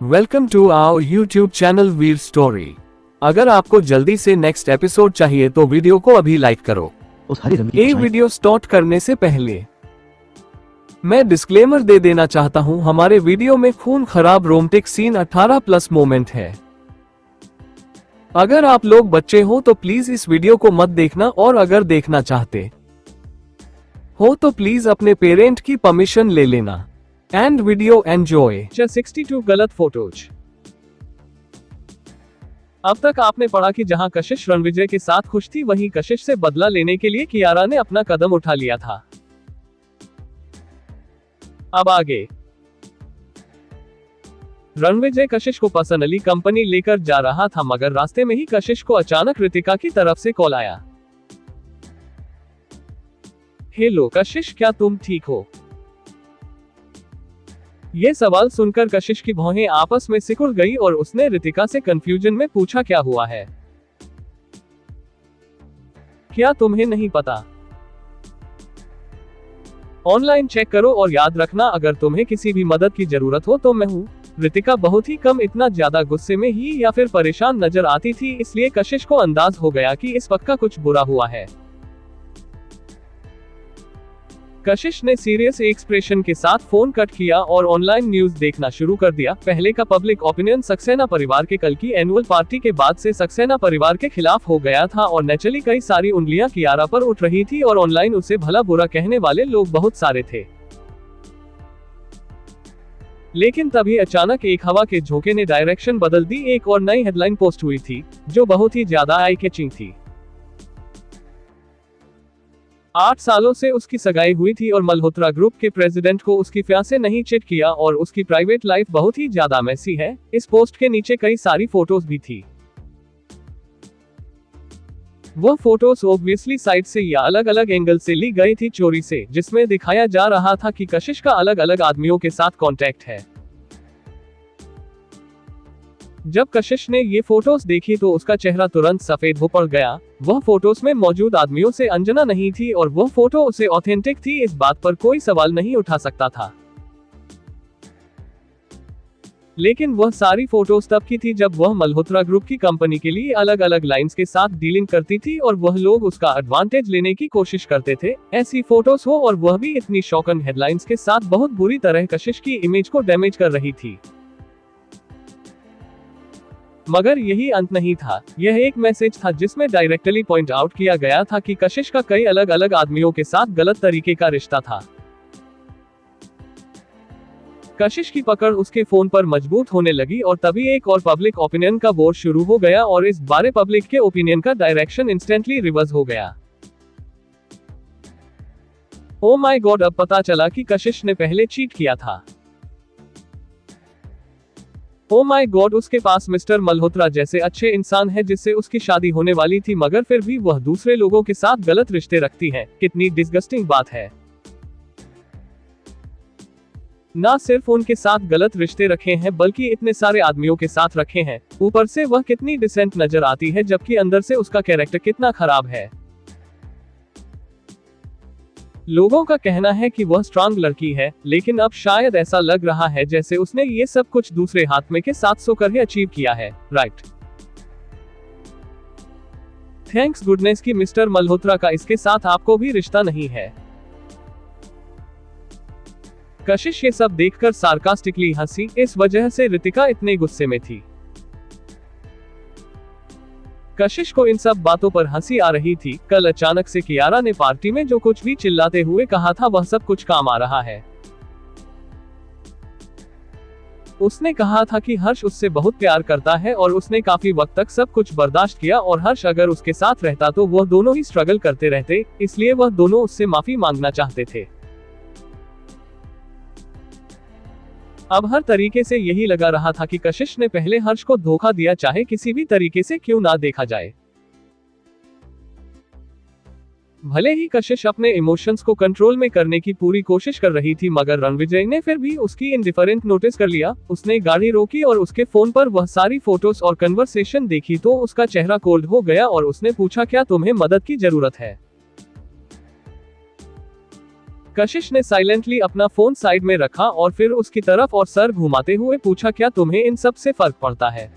Welcome to our YouTube channel Veer story. अगर आपको जल्दी से नेक्स्ट एपिसोड चाहिए तो वीडियो को अभी लाइक करो। ये वीडियो स्टार्ट करने से पहले मैं डिस्क्लेमर दे देना चाहता हूं, हमारे वीडियो में खून खराब रोमांटिक सीन 18+ मोमेंट है। अगर आप लोग बच्चे हो तो प्लीज इस वीडियो को मत देखना, और अगर देखना चाहते हो तो प्लीज अपने पेरेंट की परमिशन ले लेना। And video enjoy. 62 गलत फोटोज। अब तक आपने पढ़ा कि जहां कशिश रणविजय के साथ खुश थी, वहीं कशिश से बदला लेने के लिए कियारा ने अपना कदम उठा लिया था। अब आगे रणविजय कशिश को पर्सनली कंपनी लेकर जा रहा था, मगर रास्ते में ही कशिश को अचानक रितिका की तरफ से कॉल आया। हेलो कशिश, क्या तुम ठीक हो? ये सवाल सुनकर कशिश की भौहें आपस में सिकुड़ गई और उसने रितिका से कंफ्यूजन में पूछा, क्या हुआ है? क्या तुम्हें नहीं पता? ऑनलाइन चेक करो और याद रखना, अगर तुम्हें किसी भी मदद की जरूरत हो तो मैं हूँ। रितिका बहुत ही कम इतना ज्यादा गुस्से में ही या फिर परेशान नजर आती थी, इसलिए कशिश को अंदाज हो गया कि इस पक्का कुछ बुरा हुआ है। कशिश ने सीरियस एक्सप्रेशन के साथ फोन कट किया और ऑनलाइन न्यूज देखना शुरू कर दिया। पहले का पब्लिक ओपिनियन सक्सेना परिवार के कल की एनुअल पार्टी के बाद से सक्सेना परिवार के खिलाफ हो गया था और नेचुरली कई सारी उंगलियां कियारा पर उठ रही थी और ऑनलाइन उसे भला बुरा कहने वाले लोग बहुत सारे थे। लेकिन तभी अचानक एक हवा के झोंके ने डायरेक्शन बदल दी। एक और नई हेडलाइन पोस्ट हुई थी जो बहुत ही ज्यादा आई कैचिंग थी। 8 सालों से उसकी सगाई हुई थी और मल्होत्रा ग्रुप के प्रेसिडेंट को उसकी फियांसे नहीं चिट किया और उसकी प्राइवेट लाइफ बहुत ही ज्यादा मैसी है। इस पोस्ट के नीचे कई सारी फोटोज भी थी। वह फोटोज ऑब्वियसली साइड से या अलग अलग एंगल से ली गई थी चोरी से, जिसमें दिखाया जा रहा था कि कशिश का अलग अलग आदमियों के साथ कांटेक्ट है। जब कशिश ने ये फोटोज देखी तो उसका चेहरा तुरंत सफेद हो पड़ गया। वह फोटोज में मौजूद आदमियों से अंजना नहीं थी और वह फोटो उसे ऑथेंटिक थी, इस बात पर कोई सवाल नहीं उठा सकता था। लेकिन वह सारी फोटोज तब की थी जब वह मल्होत्रा ग्रुप की कंपनी के लिए अलग अलग लाइंस के साथ डीलिंग करती थी और वह लोग उसका एडवांटेज लेने की कोशिश करते थे। ऐसी फोटोज हो और वह भी इतनी शॉकिंग हेडलाइंस के साथ बहुत बुरी तरह कशिश की इमेज को डैमेज कर रही थी। मगर यही अंत नहीं था। यह एक मैसेज था जिसमें डायरेक्टली पॉइंट आउट किया गया था कि कशिश का कई अलग अलग आदमियों के साथ गलत तरीके का रिश्ता था। कशिश की पकड़ उसके फोन पर मजबूत होने लगी और तभी एक और पब्लिक ओपिनियन का वोट शुरू हो गया और इस बारे पब्लिक के ओपिनियन का डायरेक्शन इंस्टेंटली रिवर्स हो गया। ओ माय गॉड, अब पता चला कि कशिश ने पहले चीट किया था। ओ माय गॉड, उसके पास मिस्टर मल्होत्रा जैसे अच्छे इंसान है जिससे उसकी शादी होने वाली थी, मगर फिर भी वह दूसरे लोगों के साथ गलत रिश्ते रखती है। कितनी डिस्गस्टिंग बात है। ना सिर्फ उनके साथ गलत रिश्ते रखे हैं बल्कि इतने सारे आदमियों के साथ रखे हैं। ऊपर से वह कितनी डिसेंट नजर आती है, जबकि अंदर से उसका कैरेक्टर कितना खराब है। लोगों का कहना है कि वह स्ट्रांग लड़की है, लेकिन अब शायद ऐसा लग रहा है जैसे उसने ये सब कुछ दूसरे हाथ में के साथ सोकर ही अचीव किया है। राइट। थैंक्स गुडनेस कि मिस्टर मल्होत्रा का इसके साथ आपको भी रिश्ता नहीं है। कशिश ये सब देखकर सार्कास्टिकली हंसी। इस वजह से रितिका इतने गुस्से में थी। कशिश को इन सब बातों पर हंसी आ रही थी। कल अचानक से कियारा ने पार्टी में जो कुछ भी चिल्लाते हुए कहा था वह सब कुछ काम आ रहा है। उसने कहा था कि हर्ष उससे बहुत प्यार करता है और उसने काफी वक्त तक सब कुछ बर्दाश्त किया और हर्ष अगर उसके साथ रहता तो वह दोनों ही स्ट्रगल करते रहते, इसलिए वह दोनों उससे माफी मांगना चाहते थे। अब हर तरीके से यही लगा रहा था कि कशिश ने पहले हर्ष को धोखा दिया, चाहे किसी भी तरीके से क्यों ना देखा जाए। भले ही कशिश अपने इमोशंस को कंट्रोल में करने की पूरी कोशिश कर रही थी, मगर रणविजय ने फिर भी उसकी इंडिफरेंट नोटिस कर लिया। उसने गाड़ी रोकी और उसके फोन पर वह सारी फोटोज और कन्वर्सेशन देखी तो उसका चेहरा कोल्ड हो गया और उसने पूछा, क्या तुम्हें मदद की जरूरत है? कशिश ने साइलेंटली अपना फोन साइड में रखा और फिर उसकी तरफ और सर घुमाते हुए पूछा, क्या तुम्हें इन सब से फर्क पड़ता है?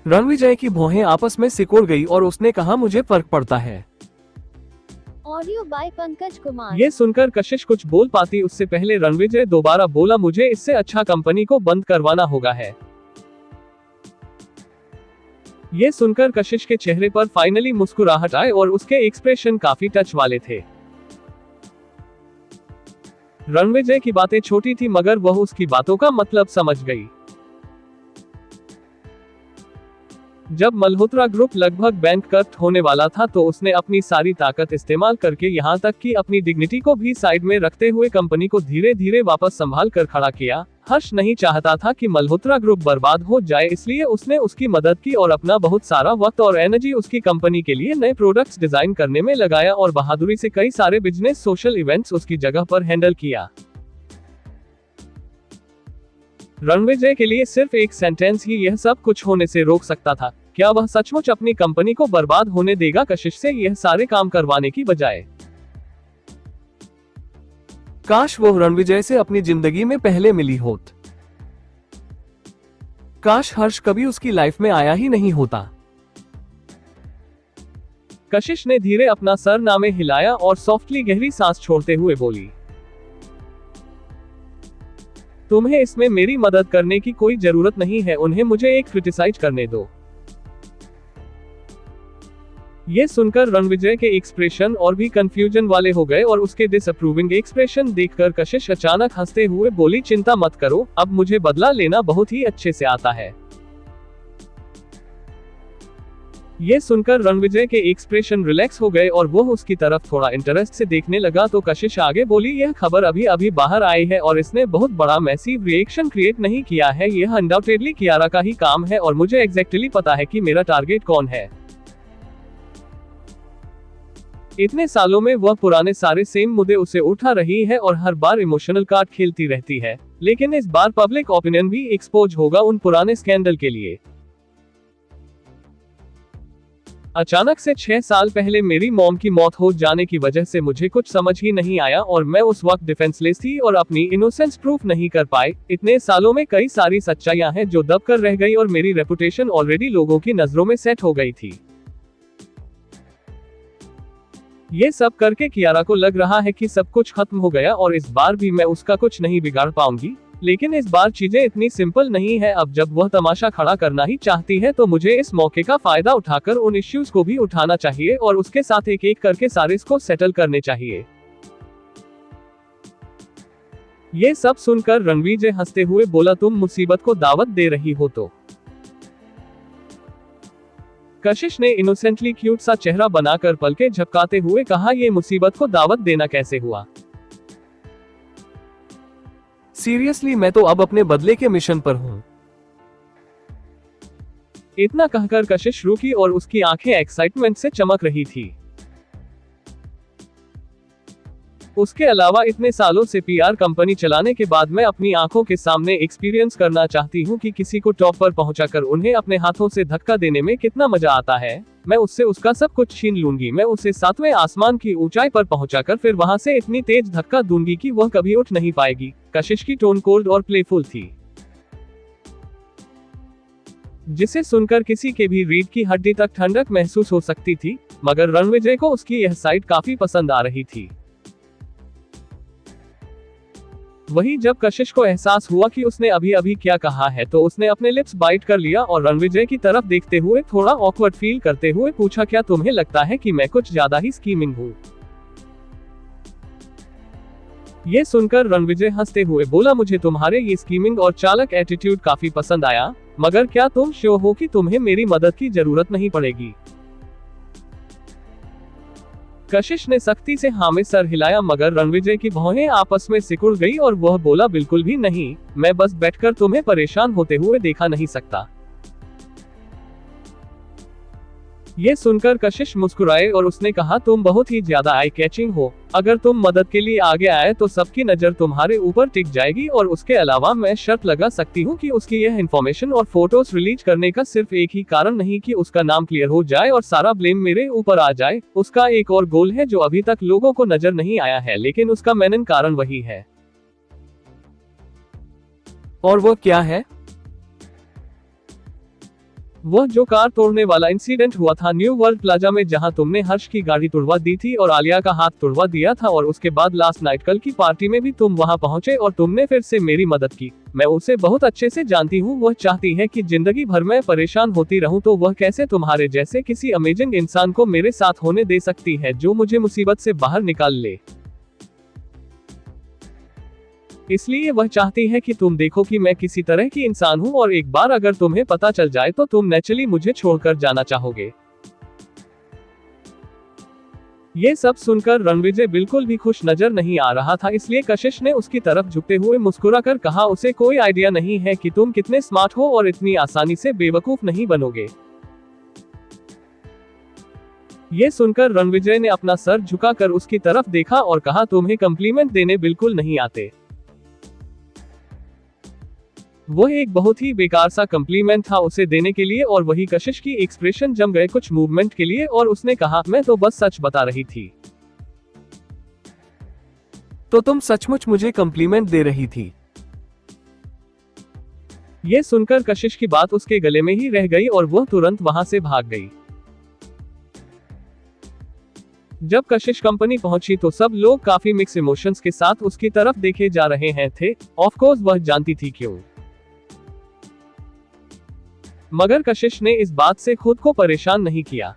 रणविजय की भौहें आपस में सिकुड़ गई और उसने कहा, मुझे फर्क पड़ता है। Audio by Pankaj Kumar. ये सुनकर कशिश कुछ बोल पाती उससे पहले रणविजय दोबारा बोला, मुझे इससे अच्छा कंपनी को बंद करवाना होगा है। ये सुनकर कशिश के चेहरे पर फाइनली मुस्कुराहट आए और उसके एक्सप्रेशन काफी टच वाले थे। रणविजय की बातें छोटी थी मगर वह उसकी बातों का मतलब समझ गई। जब मल्होत्रा ग्रुप लगभग बैंकक्रप्ट होने वाला था तो उसने अपनी सारी ताकत इस्तेमाल करके यहाँ तक कि अपनी डिग्निटी को भी साइड में रखते हुए कंपनी को धीरे धीरे वापस संभाल कर खड़ा किया। हर्ष नहीं चाहता था कि मल्होत्रा ग्रुप बर्बाद हो जाए, इसलिए उसने उसकी मदद की और अपना बहुत सारा वक्त और एनर्जी उसकी कंपनी के लिए नए प्रोडक्ट्स डिजाइन करने में लगाया और बहादुरी से कई सारे बिजनेस सोशल इवेंट्स उसकी जगह पर हैंडल किया। रणविजय के लिए सिर्फ एक सेंटेंस ही यह सब कुछ होने से रोक सकता था। क्या वह सचमुच अपनी कंपनी को बर्बाद होने देगा कशिश से यह सारे काम करवाने की बजाय? काश वो रणविजय से अपनी जिंदगी में पहले मिली होत। काश हर्ष कभी उसकी लाइफ में आया ही नहीं होता। कशिश ने धीरे अपना सर नामे हिलाया और सॉफ्टली गहरी सांस छोड़ते हुए बोली, तुम्हें इसमें मेरी मदद करने की कोई जरूरत नहीं है, उन्हें मुझे एक क्रिटिसाइज करने दो। ये सुनकर रणविजय के एक्सप्रेशन और भी कंफ्यूजन वाले हो गए और उसके डिसअप्रूविंग एक्सप्रेशन देखकर कशिश अचानक हंसते हुए बोली, चिंता मत करो, अब मुझे बदला लेना बहुत ही अच्छे से आता है। ये सुनकर रणविजय के एक्सप्रेशन रिलैक्स हो गए और वो उसकी तरफ थोड़ा इंटरेस्ट से देखने लगा तो कशिश आगे बोली, यह खबर अभी अभी बाहर आई है और इसने बहुत बड़ा मैसिव रिएक्शन क्रिएट नहीं किया है। यह अनडाउटेडली कियारा का ही काम है और मुझे एग्जैक्टली पता है कि मेरा टारगेट कौन है। इतने सालों में वह पुराने सारे सेम मुद्दे उसे उठा रही है और हर बार इमोशनल कार्ड खेलती रहती है, लेकिन इस बार पब्लिक ओपिनियन भी एक्सपोज होगा उन पुराने स्कैंडल के लिए। अचानक से 6 साल पहले मेरी मॉम की मौत हो जाने की वजह से मुझे कुछ समझ ही नहीं आया और मैं उस वक्त डिफेंसलेस थी और अपनी इनोसेंस प्रूफ नहीं कर पाए। इतने सालों में कई सारी सच्चाइयां हैं जो दब कर रह गई और मेरी रेपुटेशन ऑलरेडी लोगों की नजरों में सेट हो गई थी। ये सब करके कियारा को लग रहा है कि सब कुछ खत्म हो गया और इस बार भी मैं उसका कुछ नहीं बिगाड़ पाऊंगी, लेकिन इस बार चीजें इतनी सिंपल नहीं है। अब जब वह तमाशा खड़ा करना ही चाहती है तो मुझे इस मौके का फायदा उठाकर उन इश्यूज को भी उठाना चाहिए और उसके साथ एक एक करके सारे इसको सेटल करने चाहिए। ये सब सुनकर रणविजय हंसते हुए बोला, तुम मुसीबत को दावत दे रही हो तो? कशिश ने इनोसेंटली क्यूट सा चेहरा बनाकर पलके झपकाते हुए कहा, ये मुसीबत को दावत देना कैसे हुआ? सीरियसली मैं तो अब अपने बदले के मिशन पर हूं। इतना कहकर कशिश रुकी और उसकी आंखें एक्साइटमेंट से चमक रही थी। उसके अलावा इतने सालों से पीआर कंपनी चलाने के बाद मैं अपनी आंखों के सामने एक्सपीरियंस करना चाहती हूँ कि किसी को टॉप पर पहुंचाकर उन्हें अपने हाथों से धक्का देने में कितना मजा आता है। मैं उससे उसका सब कुछ छीन लूंगी। मैं उसे 7वें आसमान की ऊंचाई पर पहुंचाकर फिर वहां से इतनी तेज धक्का दूंगी कि वह कभी उठ नहीं पाएगी। कशिश की टोन कोल्ड और प्लेफुल थी, जिसे सुनकर किसी के भी रीढ़ की हड्डी तक ठंडक महसूस हो सकती थी, मगर रणविजय को उसकी यह साइड काफी पसंद आ रही थी। वही जब कशिश को एहसास हुआ कि उसने अभी अभी क्या कहा है तो उसने अपने लिप्स बाइट कर लिया और रणविजय की तरफ देखते हुए थोड़ा ऑकवर्ड फील करते हुए पूछा, क्या तुम्हें लगता है कि मैं कुछ ज्यादा ही स्कीमिंग हूँ? ये सुनकर रणविजय हंसते हुए बोला, मुझे तुम्हारे ये स्कीमिंग और चालक एटीट्यूड काफी पसंद आया, मगर क्या तुम श्योर हो कि तुम्हें मेरी मदद की जरूरत नहीं पड़ेगी? कशिश ने सख्ती से हाँ में सर हिलाया, मगर रणविजय की भौहें आपस में सिकुड़ गई और वह बोला, बिल्कुल भी नहीं, मैं बस बैठकर तुम्हें परेशान होते हुए देखा नहीं सकता। ये सुनकर कशिश मुस्कुराए और उसने कहा, तुम बहुत ही ज्यादा आई कैचिंग हो। अगर तुम मदद के लिए आगे आए तो सबकी नजर तुम्हारे ऊपर टिक जाएगी, और उसके अलावा मैं शर्त लगा सकती हूँ कि उसकी यह इन्फॉर्मेशन और फोटोज रिलीज करने का सिर्फ एक ही कारण नहीं कि उसका नाम क्लियर हो जाए और सारा ब्लेम मेरे ऊपर आ जाए। उसका एक और गोल है जो अभी तक लोगों को नजर नहीं आया है, लेकिन उसका मेन कारण वही है। और वो क्या है? वह जो कार तोड़ने वाला इंसिडेंट हुआ था न्यू वर्ल्ड प्लाजा में, जहां तुमने हर्ष की गाड़ी तुड़वा दी थी और आलिया का हाथ तुड़वा दिया था, और उसके बाद लास्ट नाइट कल की पार्टी में भी तुम वहां पहुंचे और तुमने फिर से मेरी मदद की। मैं उसे बहुत अच्छे से जानती हूँ। वह चाहती है कि जिंदगी भर मैं परेशान होती रहूं, तो वह कैसे तुम्हारे जैसे किसी अमेजिंग इंसान को मेरे साथ होने दे सकती है जो मुझे मुसीबत से बाहर निकाल ले। इसलिए वह चाहती है कि तुम देखो कि मैं किसी तरह की इंसान हूं, और एक बार अगर तुम्हें पता चल जाए तो तुम नेचुरली मुझे छोड़कर जाना चाहोगे। ये सब सुनकर रणविजय बिल्कुल भी खुश नजर नहीं आ रहा था, इसलिए कशिश ने उसकी तरफ झुकते हुए मुस्कुराकर कहा, उसे कोई आइडिया नहीं है कि तुम कितने स्मार्ट हो और इतनी आसानी से बेवकूफ नहीं बनोगे। ये सुनकर रणविजय ने अपना सर झुकाकर उसकी तरफ देखा और कहा, तुम्हें कम्प्लीमेंट देने बिल्कुल नहीं आते। वह एक बहुत ही बेकार सा कम्प्लीमेंट था उसे देने के लिए, और वही कशिश की एक्सप्रेशन जम गए कुछ मूवमेंट के लिए, और उसने कहा, मैं तो बस सच बता रही थी। तो तुम सचमुच मुझे कम्प्लीमेंट दे रही थी? ये सुनकर कशिश की बात उसके गले में ही रह गई और वह तुरंत वहां से भाग गई। जब कशिश कंपनी पहुंची तो सब लोग काफी मिक्स इमोशंस के साथ उसकी तरफ देखे जा रहे हैं थे। ऑफ कोर्स वह जानती थी क्यों, मगर कशिश ने इस बात से खुद को परेशान नहीं किया।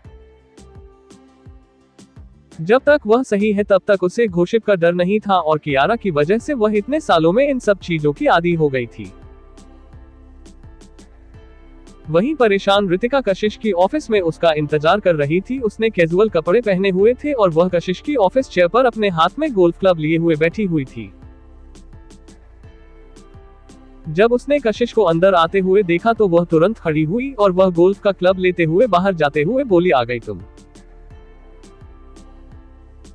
जब तक वह सही है तब तक उसे घोषित का डर नहीं था, और कियारा की वजह से वह इतने सालों में इन सब चीजों की आदी हो गई थी। वहीं परेशान रितिका कशिश की ऑफिस में उसका इंतजार कर रही थी। उसने कैजुअल कपड़े पहने हुए थे और वह कशिश की ऑफिस चेयर पर अपने हाथ में गोल्फ क्लब लिए हुए बैठी हुई थी। जब उसने कशिश को अंदर आते हुए देखा तो वह तुरंत खड़ी हुई और वह गोल्फ का क्लब लेते हुए बाहर जाते हुए बोली, आ गई तुम।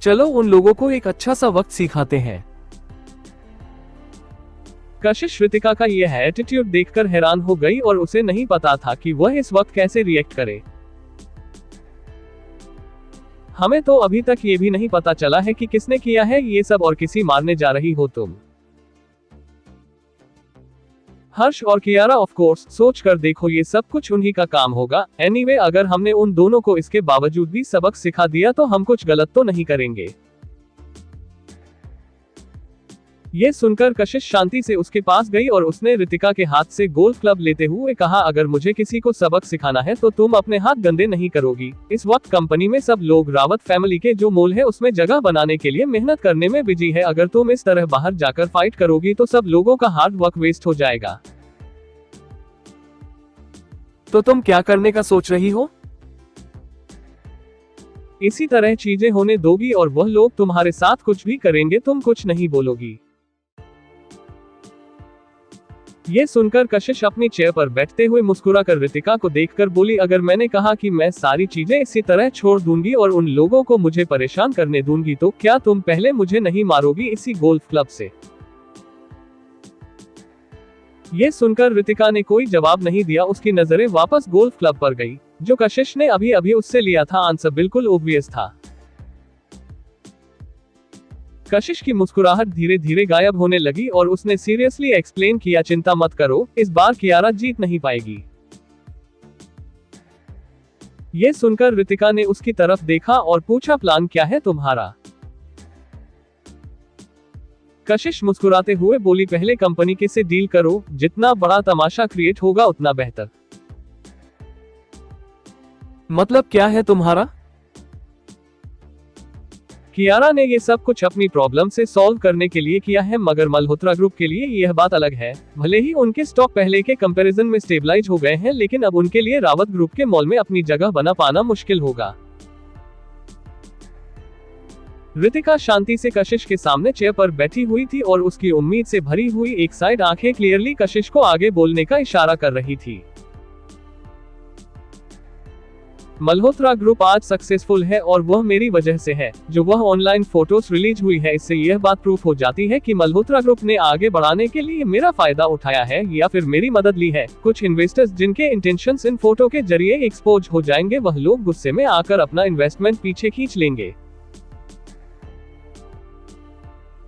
चलो उन लोगों को एक अच्छा सा वक्त सिखाते हैं। कशिश रितिका का यह एटीट्यूड देखकर हैरान हो गई और उसे नहीं पता था कि वह इस वक्त कैसे रिएक्ट करे। हमें तो अभी तक ये भी नहीं पता चला है कि किसने किया है ये सब, और किसी मारने जा रही हो तुम। हर्ष और कियारा ऑफ कोर्स, सोच कर देखो ये सब कुछ उन्हीं का काम होगा। एनीवे, अगर हमने उन दोनों को इसके बावजूद भी सबक सिखा दिया तो हम कुछ गलत तो नहीं करेंगे। ये सुनकर कशिश शांति से उसके पास गई और उसने रितिका के हाथ से गोल्फ क्लब लेते हुए कहा, अगर मुझे किसी को सबक सिखाना है तो तुम अपने हाथ गंदे नहीं करोगी। इस वक्त कंपनी में सब लोग रावत फैमिली के जो मोल है उसमें जगह बनाने के लिए मेहनत करने में बिजी है। अगर तुम इस तरह बाहर जाकर फाइट करोगी तो सब लोगों का हार्ड वर्क वेस्ट हो जाएगा। तो तुम क्या करने का सोच रही हो? इसी तरह चीजें होने दोगी और वह लोग तुम्हारे साथ कुछ भी करेंगे, तुम कुछ नहीं बोलोगी। ये सुनकर कशिश अपनी चेयर पर बैठते हुए मुस्कुराकर रितिका को देखकर बोली, अगर मैंने कहा कि मैं सारी चीजें इसी तरह छोड़ दूंगी और उन लोगों को मुझे परेशान करने दूंगी तो क्या तुम पहले मुझे नहीं मारोगी इसी गोल्फ क्लब से? ये सुनकर रितिका ने कोई जवाब नहीं दिया। उसकी नजरें वापस गोल्फ क्लब पर गई जो कशिश ने अभी अभी उससे लिया था। आंसर बिल्कुल ऑब्वियस था। कशिश की मुस्कुराहट धीरे धीरे गायब होने लगी और उसने सीरियसली एक्सप्लेन किया, चिंता मत करो, इस बार कियारा जीत नहीं पाएगी। ये सुनकर रितिका ने उसकी तरफ देखा और पूछा, प्लान क्या है तुम्हारा? कशिश मुस्कुराते हुए बोली, पहले कंपनी के से डील करो, जितना बड़ा तमाशा क्रिएट होगा उतना बेहतर। मतलब क्या है तुम्हारा? कियारा ने ये सब कुछ अपनी प्रॉब्लम से सॉल्व करने के लिए किया है, मगर मल्होत्रा ग्रुप के लिए यह बात अलग है। भले ही उनके स्टॉक पहले के कंपैरिजन में स्टेबलाइज हो गए हैं, लेकिन अब उनके लिए रावत ग्रुप के मॉल में अपनी जगह बना पाना मुश्किल होगा। रितिका शांति से कशिश के सामने चेयर पर बैठी हुई थी और उसकी उम्मीद से भरी हुई एक साइड आंखें क्लियरली कशिश को आगे बोलने का इशारा कर रही थी। मल्होत्रा ग्रुप आज सक्सेसफुल है और वह मेरी वजह से है। जो वह ऑनलाइन फोटोज रिलीज हुई है, इससे यह बात प्रूफ हो जाती है कि मल्होत्रा ग्रुप ने आगे बढ़ाने के लिए मेरा फायदा उठाया है या फिर मेरी मदद ली है। कुछ इन्वेस्टर्स जिनके इंटेंशंस इन फोटो के जरिए एक्सपोज हो जाएंगे, वह लोग गुस्से में आकर अपना इन्वेस्टमेंट पीछे खींच लेंगे।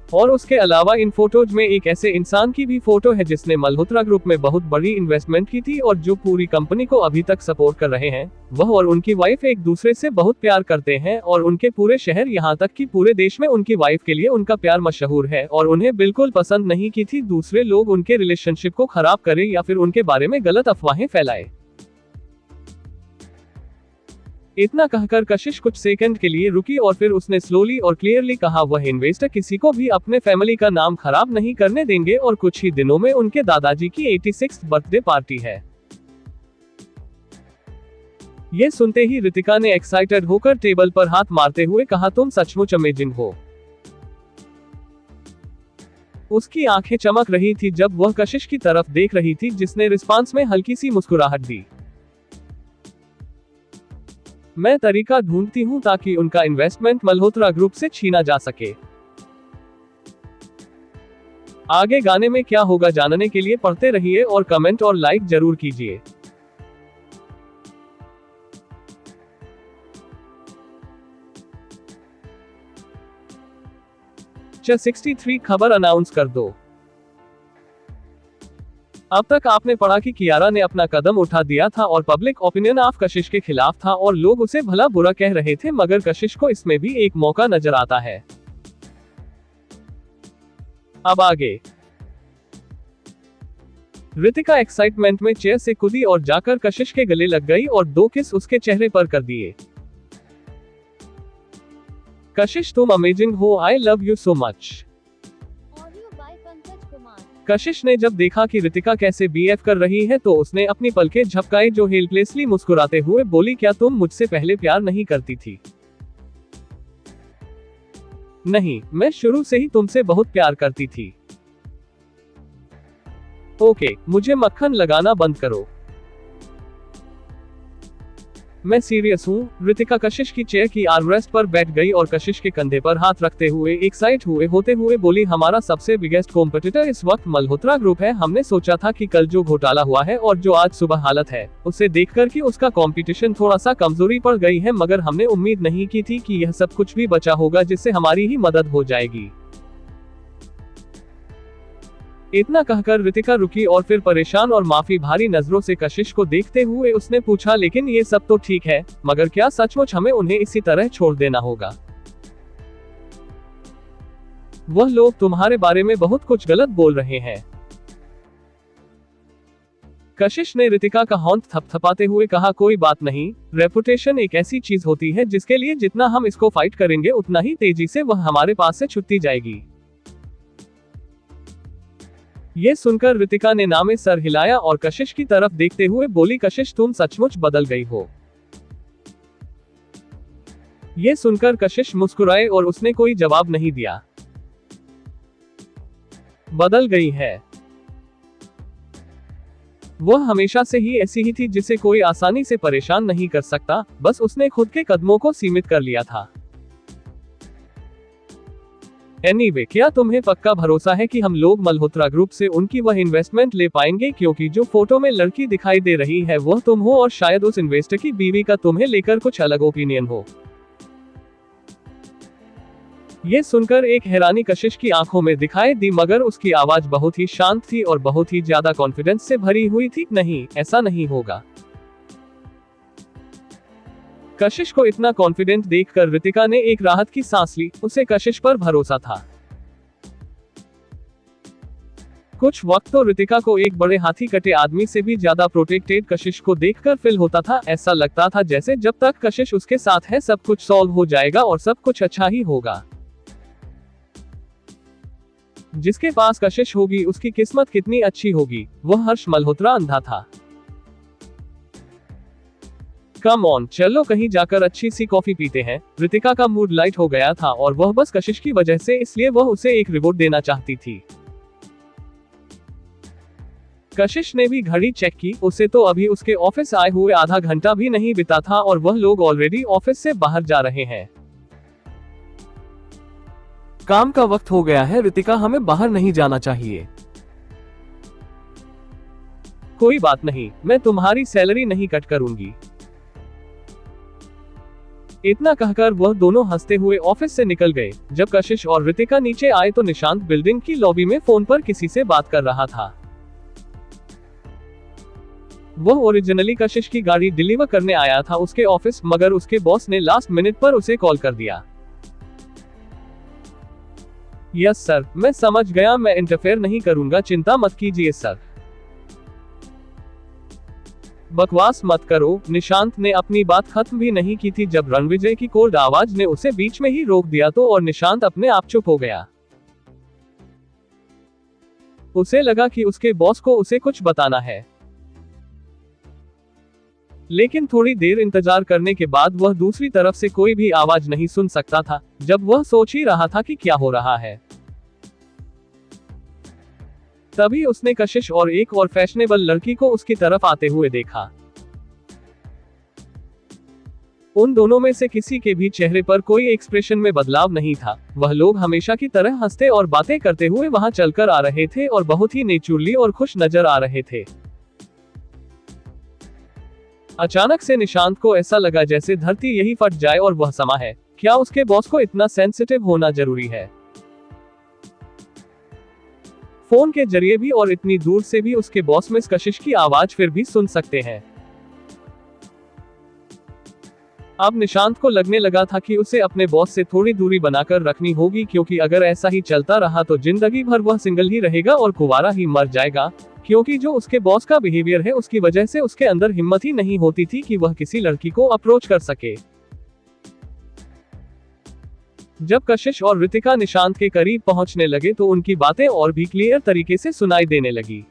और उसके अलावा इन फोटोज में एक ऐसे इंसान की भी फोटो है जिसने मल्होत्रा ग्रुप में बहुत बड़ी इन्वेस्टमेंट की थी और जो पूरी कंपनी को अभी तक सपोर्ट कर रहे हैं। वह और उनकी वाइफ एक दूसरे से बहुत प्यार करते हैं और उनके पूरे शहर यहाँ तक कि पूरे देश में उनकी वाइफ के लिए उनका प्यार मशहूर है और उन्हें बिल्कुल पसंद नहीं की थी दूसरे लोग उनके रिलेशनशिप को खराब करें या फिर उनके बारे में गलत अफवाहें फैलाए। इतना कहकर कशिश कुछ सेकंड के लिए रुकी और फिर उसने स्लोली और क्लियरली कहा, वह इन्वेस्टर किसी को भी अपने फैमिली का नाम खराब नहीं करने देंगे और कुछ ही दिनों में उनके दादाजी की 86th बर्थडे पार्टी है। ये सुनते ही रितिका ने एक्साइटेड होकर टेबल पर हाथ मारते हुए कहा, तुम सचमुच अमेजिंग हो। उसकी आंखें चमक रही थी जब वह कशिश की तरफ देख रही थी, जिसने रिस्पांस में हल्की सी मुस्कुराहट दी। मैं तरीका ढूंढती हूं ताकि उनका इन्वेस्टमेंट मल्होत्रा ग्रुप से छीना जा सके। आगे गाने में क्या होगा जानने के लिए पढ़ते रहिए और कमेंट और लाइक जरूर कीजिए। च 63 खबर अनाउंस कर दो। अब तक आपने पढ़ा कि कियारा ने अपना कदम उठा दिया था और पब्लिक ओपिनियन ऑफ कशिश के खिलाफ था और लोग उसे भला बुरा कह रहे थे, मगर कशिश को इसमें भी एक मौका नजर आता है। अब आगे रितिका एक्साइटमेंट में चेयर से कूदी और जाकर कशिश के गले लग गई और 2 किस उसके चेहरे पर कर दिए। कशिश तुम अमेजिंग हो, I love you so much. कशिश ने जब देखा कि रितिका कैसे बीएफ कर रही है तो उसने अपनी पलकें झपकाई जो हेल्पलेसली मुस्कुराते हुए बोली, क्या तुम मुझसे पहले प्यार नहीं करती थी? नहीं, मैं शुरू से ही तुमसे बहुत प्यार करती थी। ओके, मुझे मक्खन लगाना बंद करो। मैं सीरियस हूँ। रितिका कशिश की चेयर की आर्मरेस्ट पर बैठ गई और कशिश के कंधे पर हाथ रखते हुए एक्साइट होते हुए बोली, हमारा सबसे बिगेस्ट कॉम्पिटिटर इस वक्त मल्होत्रा ग्रुप है। हमने सोचा था कि कल जो घोटाला हुआ है और जो आज सुबह हालत है, उसे देखकर कि उसका कंपटीशन थोड़ा सा कमजोरी पड़ गई है, मगर हमने उम्मीद नहीं की थी कि यह सब कुछ भी बचा होगा जिससे हमारी ही मदद हो जाएगी। इतना कहकर रितिका रुकी और फिर परेशान और माफी भारी नजरों से कशिश को देखते हुए उसने पूछा, लेकिन ये सब तो ठीक है, मगर क्या सचमुच हमें उन्हें इसी तरह छोड़ देना होगा? वह लोग तुम्हारे बारे में बहुत कुछ गलत बोल रहे हैं। कशिश ने रितिका का हाथ थपथपाते हुए कहा, कोई बात नहीं, रेपुटेशन एक ऐसी चीज होती है जिसके लिए जितना हम इसको फाइट करेंगे उतना ही तेजी से वह हमारे पास से छुटती जाएगी। ये सुनकर रितिका ने नामे सर हिलाया और कशिश की तरफ देखते हुए बोली, कशिश तुम सचमुच बदल गई हो। ये सुनकर कशिश मुस्कुराए और उसने कोई जवाब नहीं दिया। बदल गई है। वह हमेशा से ही ऐसी ही थी जिसे कोई आसानी से परेशान नहीं कर सकता, बस उसने खुद के कदमों को सीमित कर लिया था। एनीवे, क्या तुम्हें पक्का भरोसा है कि हम लोग मल्होत्रा ग्रुप से उनकी वह इन्वेस्टमेंट ले पाएंगे? क्योंकि जो फोटो में लड़की दिखाई दे रही है वह तुम हो और शायद उस इन्वेस्टर की बीवी का तुम्हें लेकर कुछ अलग ओपिनियन हो। ये सुनकर एक हैरानी कशिश की आंखों में दिखाई दी, मगर उसकी आवाज बहुत ही शांत थी और बहुत ही ज्यादा कॉन्फिडेंस से भरी हुई थी। नहीं, ऐसा नहीं होगा। कशिश को इतना कॉन्फिडेंट देखकर रितिका ने एक राहत की सांस ली। उसे कशिश पर भरोसा था। कुछ वक्त तो रितिका को एक बड़े हाथी कटे आदमी से भी ज्यादा प्रोटेक्टेड कशिश को देखकर फील होता था। ऐसा लगता था जैसे जब तक कशिश उसके साथ है सब कुछ सॉल्व हो जाएगा और सब कुछ अच्छा ही होगा। जिसके पास कशिश होगी उसकी किस्मत कितनी अच्छी होगी। वह हर्ष मल्होत्रा अंधा था। कम ऑन, चलो कहीं जाकर अच्छी सी कॉफी पीते हैं। रितिका का मूड लाइट हो गया था और वह बस कशिश की वजह से, इसलिए वह उसे एक रिवॉर्ड देना चाहती थी। कशिश ने भी घड़ी चेक की, उसे तो अभी उसके ऑफिस आए हुए आधा घंटा भी नहीं बीता था और वह लोग ऑलरेडी ऑफिस से बाहर जा रहे हैं। काम का वक्त हो गया है रितिका, हमें बाहर नहीं जाना चाहिए। कोई बात नहीं, मैं तुम्हारी सैलरी नहीं कट करूंगी। इतना कहकर वह दोनों हंसते हुए ऑफिस से निकल गए। जब कशिश और रितिका नीचे आए तो निशांत बिल्डिंग की लॉबी में फोन पर किसी से बात कर रहा था। वह ओरिजिनली कशिश की गाड़ी डिलीवर करने आया था उसके ऑफिस, मगर उसके बॉस ने लास्ट मिनट पर उसे कॉल कर दिया। यस सर, मैं समझ गया, मैं इंटरफेयर नहीं करूंगा, चिंता मत कीजिए सर। बकवास मत करो। निशांत ने अपनी बात खत्म भी नहीं की थी जब रणविजय की कोल्ड आवाज ने उसे बीच में ही रोक दिया तो और निशांत अपने आप चुप हो गया। उसे लगा कि उसके बॉस को उसे कुछ बताना है, लेकिन थोड़ी देर इंतजार करने के बाद वह दूसरी तरफ से कोई भी आवाज नहीं सुन सकता था। जब वह सोच ही रहा था कि क्या हो रहा है, तभी उसने कशिश और एक और फैशनेबल लड़की को उसकी तरफ आते हुए देखा। उन दोनों में से किसी के भी चेहरे पर कोई एक्सप्रेशन में बदलाव नहीं था। वह लोग हमेशा की तरह हंसते और बातें करते हुए वहां चलकर आ रहे थे और बहुत ही नेचुरली और खुश नजर आ रहे थे। अचानक से निशांत को ऐसा लगा जैसे धरती यही फट जाए और वह समा है। क्या उसके बॉस को इतना सेंसिटिव होना जरूरी है? फोन के जरिए भी और इतनी दूर से भी उसके बॉस मिस कशिश की आवाज फिर भी सुन सकते हैं। अब निशांत को लगने लगा था कि उसे अपने बॉस से थोड़ी दूरी बनाकर रखनी होगी, क्योंकि अगर ऐसा ही चलता रहा तो जिंदगी भर वह सिंगल ही रहेगा और कुंवारा ही मर जाएगा। क्योंकि जो उसके बॉस का बिहेवियर है उसकी वजह से उसके अंदर हिम्मत ही नहीं होती थी कि वह किसी लड़की को अप्रोच कर सके। जब कशिश और रितिका निशांत के करीब पहुंचने लगे तो उनकी बातें और भी क्लियर तरीके से सुनाई देने लगी।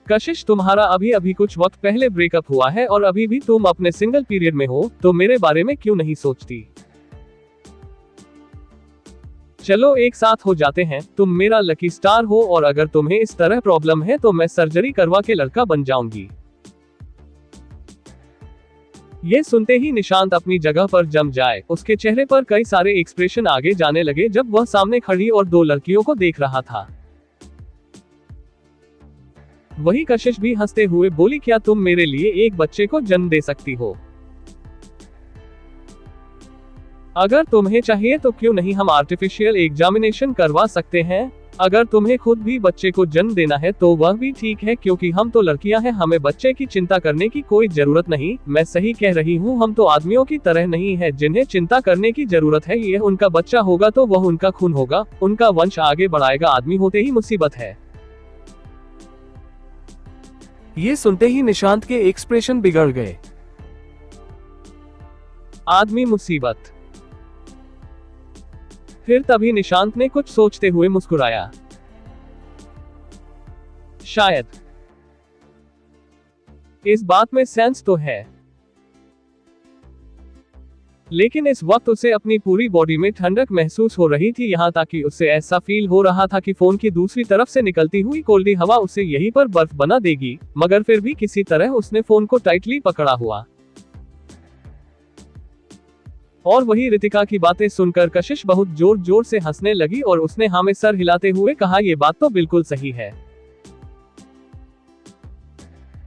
कशिश, तुम्हारा अभी अभी कुछ वक्त पहले ब्रेकअप हुआ है और अभी भी तुम अपने सिंगल पीरियड में हो, तो मेरे बारे में क्यों नहीं सोचती? चलो एक साथ हो जाते हैं, तुम मेरा लकी स्टार हो और अगर तुम्हें इस तरह प्रॉब्लम है तो मैं सर्जरी करवा के लड़का बन जाऊंगी। ये सुनते ही निशांत अपनी जगह पर जम जाए। उसके चेहरे पर कई सारे एक्सप्रेशन आगे जाने लगे जब वह सामने खड़ी और दो लड़कियों को देख रहा था। वही कशिश भी हंसते हुए बोली, क्या तुम मेरे लिए एक बच्चे को जन्म दे सकती हो? अगर तुम्हें चाहिए तो क्यों नहीं हम आर्टिफिशियल एग्जामिनेशन करवा सकते हैं। अगर तुम्हें खुद भी बच्चे को जन्म देना है तो वह भी ठीक है, क्योंकि हम तो लड़कियां हैं, हमें बच्चे की चिंता करने की कोई जरूरत नहीं। मैं सही कह रही हूँ, हम तो आदमियों की तरह नहीं है जिन्हें चिंता करने की जरूरत है। यह उनका बच्चा होगा तो वह उनका खून होगा, उनका वंश आगे बढ़ाएगा। आदमी होते ही मुसीबत है। ये सुनते ही निशांत के एक्सप्रेशन बिगड़ गए। आदमी मुसीबत। फिर तभी निशांत ने कुछ सोचते हुए मुस्कुराया। शायद इस बात में सेंस तो है, लेकिन इस वक्त उसे अपनी पूरी बॉडी में ठंडक महसूस हो रही थी, यहाँ तक कि उसे ऐसा फील हो रहा था कि फोन की दूसरी तरफ से निकलती हुई कोल्डी हवा उसे यहीं पर बर्फ बना देगी। मगर फिर भी किसी तरह उसने फोन को टाइटली पकड़ा हुआ। और वही रितिका की बातें सुनकर कशिश बहुत जोर जोर से हंसने लगी और उसने हाँ में सर हिलाते हुए कहा, ये बात तो बिल्कुल सही है।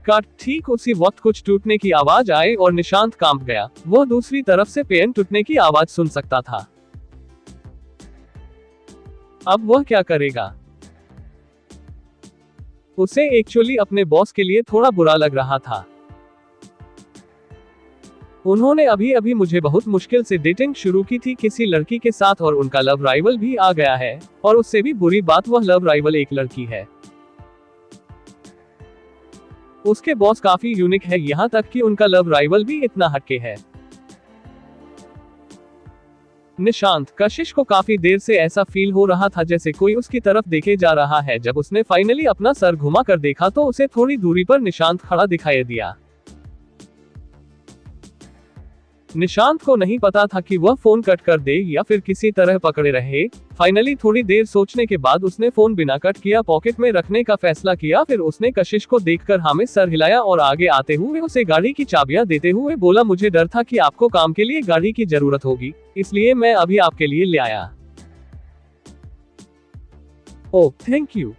कट। ठीक उसी वक्त कुछ टूटने की आवाज आई और निशांत कांप गया। वह दूसरी तरफ से पेन टूटने की आवाज सुन सकता था। अब वह क्या करेगा? उसे एक्चुअली अपने बॉस के लिए थोड़ा बुरा लग रहा था। उन्होंने अभी अभी मुझे बहुत मुश्किल से डेटिंग शुरू की थी किसी लड़की के साथ और उनका लव राइवल भी आ गया है, और उससे भी बुरी बात वह लव राइवल एक लड़की है। उसके बॉस काफी यूनिक है, यहाँ तक कि उनका लव राइवल भी इतना हटके है। निशांत, कशिश को काफी देर से ऐसा फील हो रहा था जैसे कोई उसकी तरफ देखे जा रहा है। जब उसने फाइनली अपना सर घुमा कर देखा तो उसे थोड़ी दूरी पर निशांत खड़ा दिखाई दिया। निशांत को नहीं पता था कि वह फोन कट कर दे या फिर किसी तरह पकड़े रहे। फाइनली थोड़ी देर सोचने के बाद उसने फोन बिना कट किया पॉकेट में रखने का फैसला किया। फिर उसने कशिश को देखकर हाँ में सर हिलाया और आगे आते हुए उसे गाड़ी की चाबियां देते हुए बोला, मुझे डर था कि आपको काम के लिए गाड़ी की जरूरत होगी, इसलिए मैं अभी आपके लिए ले आया। Oh thank you,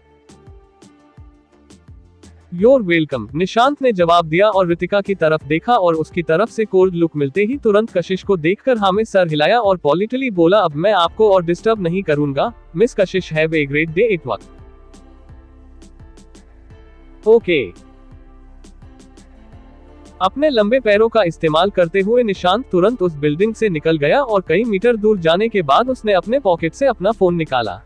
your welcome, Nishant ने जवाब दिया और रितिका की तरफ देखा और उसकी तरफ से कोल्ड लुक मिलते ही तुरंत कशिश को देखकर हाँ में सर हिलाया और पॉलिटली बोला, अब मैं आपको और डिस्टर्ब नहीं करूंगा, miss Kashish, have a great day at work. Okay. अपने लंबे पैरों का इस्तेमाल करते हुए निशांत तुरंत उस बिल्डिंग से निकल गया और कई मीटर दूर जाने के बाद उसने अपने पॉकेट से अपना फोन निकाला।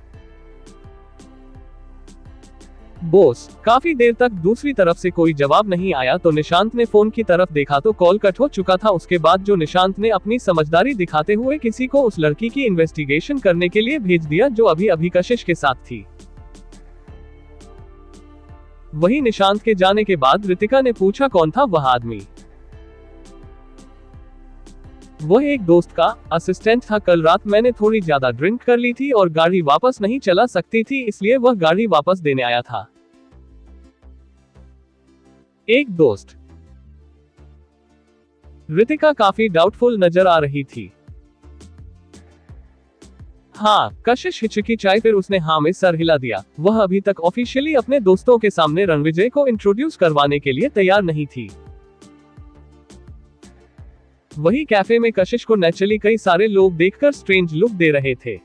बॉस, काफी देर तक दूसरी तरफ से कोई जवाब नहीं आया तो निशांत ने फोन की तरफ देखा तो कॉल कट हो चुका था। उसके बाद जो निशांत ने अपनी समझदारी दिखाते हुए किसी को उस लड़की की इन्वेस्टिगेशन करने के लिए भेज दिया जो अभी अभी कशिश के साथ थी। वही निशांत के जाने के बाद रितिका ने पूछा, कौन था वह आदमी? वह एक दोस्त का असिस्टेंट था। कल रात मैंने थोड़ी ज्यादा ड्रिंक कर ली थी और गाड़ी वापस नहीं चला सकती थी, इसलिए वह गाड़ी वापस देने आया था। एक दोस्त। रितिका काफी डाउटफुल नजर आ रही थी। हाँ, कशिश हिचकिचाई, फिर उसने हाँ में सर हिला दिया। वह अभी तक ऑफिशियली अपने दोस्तों के सामने रणविजय को इंट्रोड्यूस करवाने के लिए तैयार नहीं थी। वही कैफे में कशिश को नेचुरली कई सारे लोग देखकर स्ट्रेंज लुक दे रहे थे।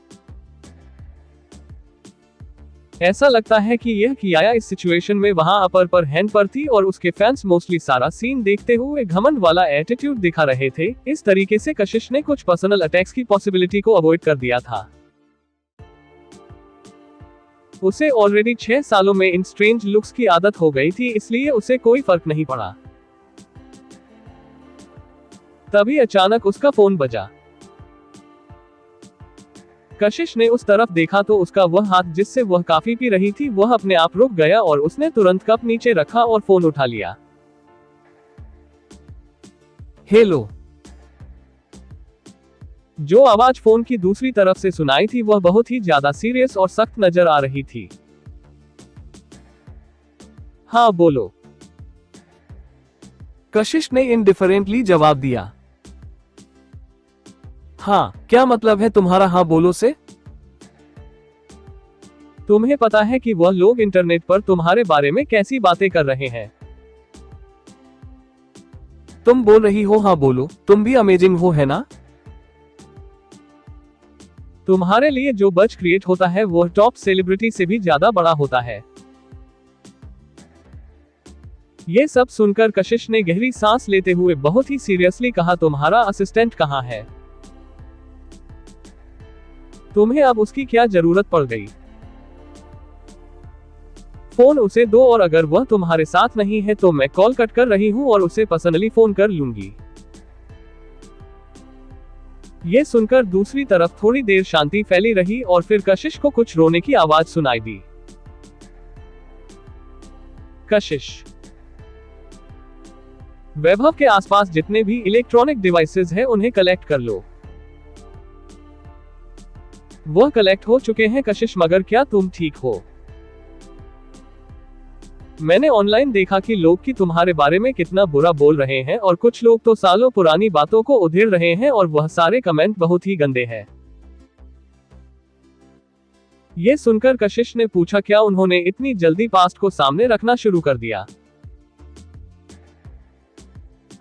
ऐसा लगता है कि यह कियाया इस सिचुएशन में वहां अपर हैंड पर थी और उसके फैंस मोस्टली सारा सीन देखते हुए घमंड वाला एटीट्यूड दिखा रहे थे। इस तरीके से कशिश ने कुछ पर्सनल अटैक्स की पॉसिबिलिटी को अवॉइड कर दिया था। उसे ऑलरेडी 6 सालों में इन स्ट्रेंज लुक्स की आदत हो गई थी, इसलिए उसे कोई फर्क नहीं पड़ा। तभी अचानक उसका फोन बजा। कशिश ने उस तरफ देखा तो उसका वह हाथ जिससे वह काफी पी रही थी वह अपने आप रुक गया और उसने तुरंत कप नीचे रखा और फोन उठा लिया। हेलो। जो आवाज फोन की दूसरी तरफ से सुनाई थी वह बहुत ही ज्यादा सीरियस और सख्त नजर आ रही थी। हाँ बोलो, कशिश ने इनडिफरेंटली जवाब दिया। हाँ, क्या मतलब है तुम्हारा हाँ बोलो से? तुम्हें पता है कि वह लोग इंटरनेट पर तुम्हारे बारे में कैसी बातें कर रहे हैं? तुम बोल रही हो हाँ बोलो, तुम भी अमेजिंग हो, है ना? तुम्हारे लिए जो बज क्रिएट होता है वह टॉप सेलिब्रिटी से भी ज्यादा बड़ा होता है। ये सब सुनकर कशिश ने गहरी सांस लेते हुए बहुत ही सीरियसली कहा, तुम्हारा असिस्टेंट कहाँ है? तुम्हें अब उसकी क्या जरूरत पड़ गई? फोन उसे दो और अगर वह तुम्हारे साथ नहीं है तो मैं कॉल कट कर रही हूं और उसे पर्सनली फोन कर लूंगी। ये सुनकर दूसरी तरफ थोड़ी देर शांति फैली रही और फिर कशिश को कुछ रोने की आवाज सुनाई दी। कशिश। वैभव के आसपास जितने भी इलेक्ट्रॉनिक डिवाइसेस हैं उन्हें कलेक्ट कर लो। वह कलेक्ट हो चुके हैं कशिश, मगर क्या तुम ठीक हो? मैंने ऑनलाइन देखा कि लोग की तुम्हारे बारे में कितना बुरा बोल रहे हैं और कुछ लोग तो सालों पुरानी बातों को उधेड़ रहे हैं और वह सारे कमेंट बहुत ही गंदे हैं। ये सुनकर कशिश ने पूछा, क्या उन्होंने इतनी जल्दी पास्ट को सामने रखना शुरू कर दिया?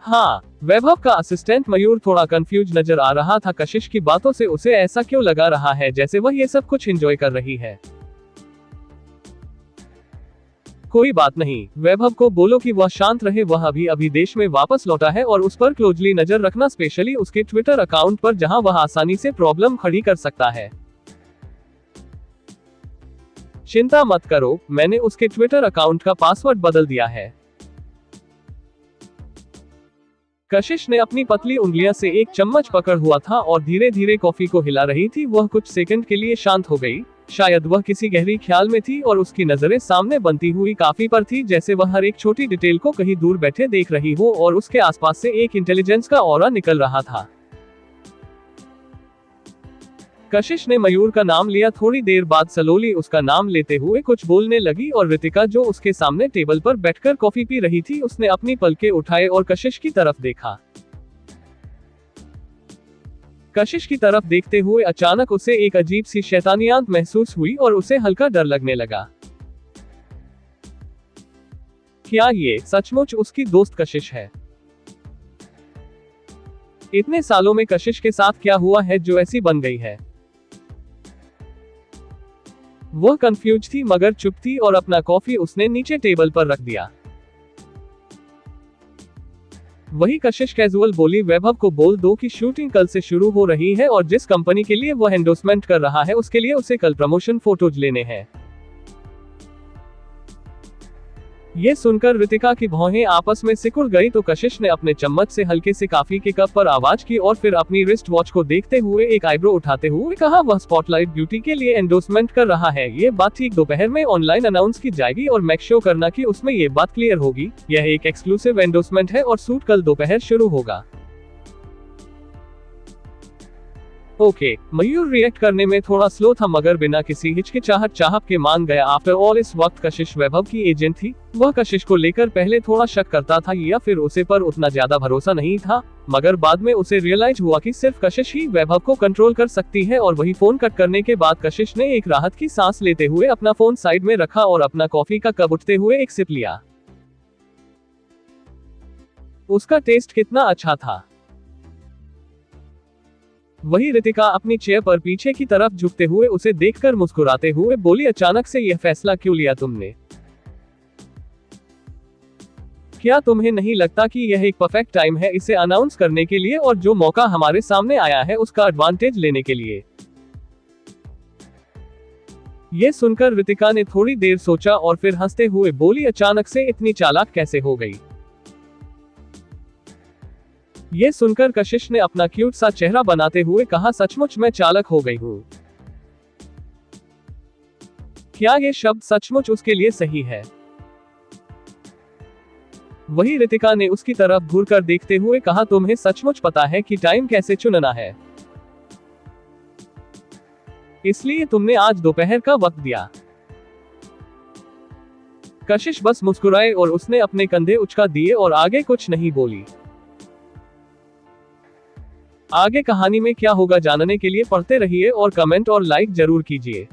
हाँ, वैभव का असिस्टेंट मयूर थोड़ा कंफ्यूज नजर आ रहा था। कशिश की बातों से उसे ऐसा क्यों लगा रहा है जैसे वह ये सब कुछ एंजॉय कर रही है। कोई बात नहीं, वैभव को बोलो कि वह शांत रहे, वह अभी अभी देश में वापस लौटा है और उस पर क्लोजली नजर रखना, स्पेशली उसके ट्विटर अकाउंट पर जहां वह आसानी से प्रॉब्लम खड़ी कर सकता है। चिंता मत करो, मैंने उसके ट्विटर अकाउंट का पासवर्ड बदल दिया है। कशिश ने अपनी पतली उंगलियां से एक चम्मच पकड़ हुआ था और धीरे धीरे कॉफी को हिला रही थी। वह कुछ सेकंड के लिए शांत हो गई। शायद वह किसी गहरी ख्याल में थी और उसकी नजरें सामने बनती हुई काफी पर थी, जैसे वह हर एक छोटी डिटेल को कहीं दूर बैठे देख रही हो और उसके आसपास से एक इंटेलिजेंस का ऑरा निकल रहा था। कशिश ने मयूर का नाम लिया। थोड़ी देर बाद सलोली उसका नाम लेते हुए कुछ बोलने लगी और रितिका जो उसके सामने टेबल पर बैठकर कॉफी पी रही थी उसने अपनी पलकें उठाए और कशिश की तरफ देखा। कशिश की तरफ देखते हुए अचानक उसे एक अजीब सी शैतानियत महसूस हुई और उसे हल्का डर लगने लगा। क्या ये सचमुच उसकी दोस्त कशिश है? इतने सालों में कशिश के साथ क्या हुआ है जो ऐसी बन गई है? वह कंफ्यूज थी मगर चुप थी और अपना कॉफी उसने नीचे टेबल पर रख दिया। वही कशिश कैजुअल बोली, वैभव को बोल दो कि शूटिंग कल से शुरू हो रही है और जिस कंपनी के लिए वह एंडोर्समेंट कर रहा है उसके लिए उसे कल प्रमोशन फोटोज लेने हैं। ये सुनकर रितिका की भौहें आपस में सिकुड़ गई तो कशिश ने अपने चम्मच से हल्के से कॉफी के कप पर आवाज की और फिर अपनी रिस्ट वॉच को देखते हुए एक आईब्रो उठाते हुए कहा, वह स्पॉटलाइट ब्यूटी के लिए एंडोर्समेंट कर रहा है। ये बात ठीक दोपहर में ऑनलाइन अनाउंस की जाएगी और मेक श्योर करना कि उसमें ये बात क्लियर होगी। यह एक एक्सक्लूसिव एंडोर्समेंट है और शूट कल दोपहर शुरू होगा। ओके, मयूर रिएक्ट करने में थोड़ा स्लो था मगर बिना किसी हिचकिचाहट चाहत के मान गया। आफ्टर ऑल इस वक्त कशिश वैभव की एजेंट थी। वह कशिश को लेकर पहले थोड़ा शक करता था या फिर उसे पर उतना ज्यादा भरोसा नहीं था, मगर बाद में उसे रियलाइज हुआ कि सिर्फ कशिश ही वैभव को कंट्रोल कर सकती है। और वही फोन कट करने के बाद कशिश ने एक राहत की सांस लेते हुए अपना फोन साइड में रखा और अपना कॉफी का कप उठते हुए एक सिप लिया। उसका टेस्ट कितना अच्छा था। वही रितिका अपनी चेयर पर पीछे की तरफ झुकते हुए उसे देखकर मुस्कुराते हुए बोली, अचानक से यह फैसला क्यों लिया तुमने? क्या तुम्हें नहीं लगता कि यह एक परफेक्ट टाइम है इसे अनाउंस करने के लिए और जो मौका हमारे सामने आया है उसका एडवांटेज लेने के लिए? यह सुनकर रितिका ने थोड़ी देर सोचा और फिर हंसते हुए बोली, अचानक से इतनी चालाक कैसे हो गई? ये सुनकर कशिश ने अपना क्यूट सा चेहरा बनाते हुए कहा, सचमुच मैं चालाक हो गई हूँ। क्या ये शब्द सचमुच उसके लिए सही है? वही रितिका ने उसकी तरफ घूरकर देखते हुए कहा, तुम्हें सचमुच पता है कि टाइम कैसे चुनना है, इसलिए तुमने आज दोपहर का वक्त दिया। कशिश बस मुस्कुराए और उसने अपने कंधे उचका दिए और आगे कुछ नहीं बोली। आगे कहानी में क्या होगा जानने के लिए पढ़ते रहिए और कमेंट और लाइक जरूर कीजिए।